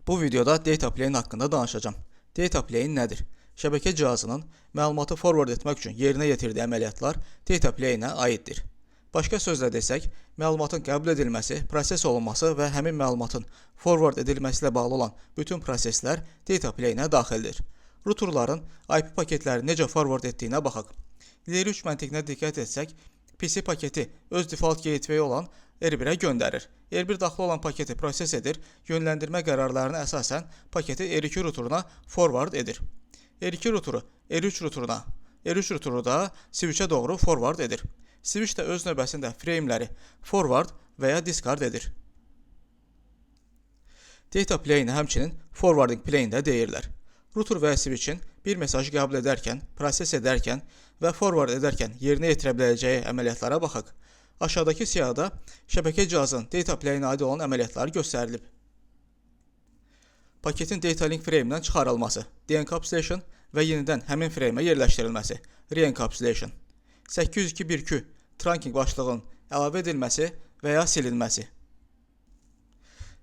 Bu videoda data plane haqqında danışacağım. Data plane nədir? Şəbəkə cihazının məlumatı forward etmək üçün yerinə yetirdiyi əməliyyatlar data plane-ə aiddir. Başqa sözlə desək, məlumatın qəbul edilməsi, proses olunması və həmin məlumatın forward edilməsi ilə bağlı olan bütün proseslər data plane-ə daxildir. Routerların IP paketləri necə forward etdiyinə baxaq. İleri 3 məntiqinə diqqət etsək, PC paketi öz default gateway olan R1-ə göndərir. R1 daxil olan paketi proses edir, yönləndirmə qərarlarına əsasən paketi R2 routeruna forward edir. R2 routuru R3 routeruna, R3 routuru da switch'ə doğru forward edir. Switch də öz növbəsində frame'ləri forward və ya discard edir. Data plane həmçinin forwarding plane də deyirlər. Router və ya switch'in bir mesajı qəbul edərkən, proses edərkən və forward edərkən yerinə yetirə biləcəyi əməliyyatlara baxaq. Aşağıdakı siyahıda şəbəkə cihazının data plane-ə aid olan əməliyyatlar göstərilib. Paketin data link frame-dən çıxarılması, de-encapsulation və yenidən həmin frame-ə yerləşdirilməsi, re-encapsulation. 802.1q trunking başlığının əlavə edilməsi və ya silinməsi.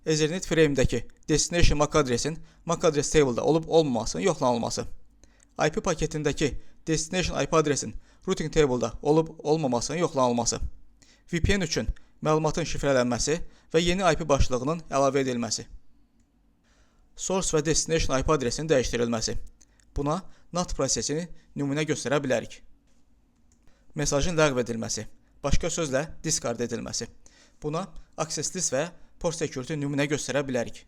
Ethernet frame-dəki destination MAC adresin MAC adres table-da olub-olmamasının yoxlanılması. IP paketindəki destination IP adresin routing table-da olub-olmamasının yoxlanılması. VPN üçün məlumatın şifrələnməsi və yeni IP başlığının əlavə edilməsi. Source və destination IP adresinin dəyişdirilməsi. Buna NAT prosesini nümunə göstərə bilərik. Mesajın ləğv edilməsi, başqa sözlə discard edilməsi. Buna access list və port security nümunə göstərə bilərik.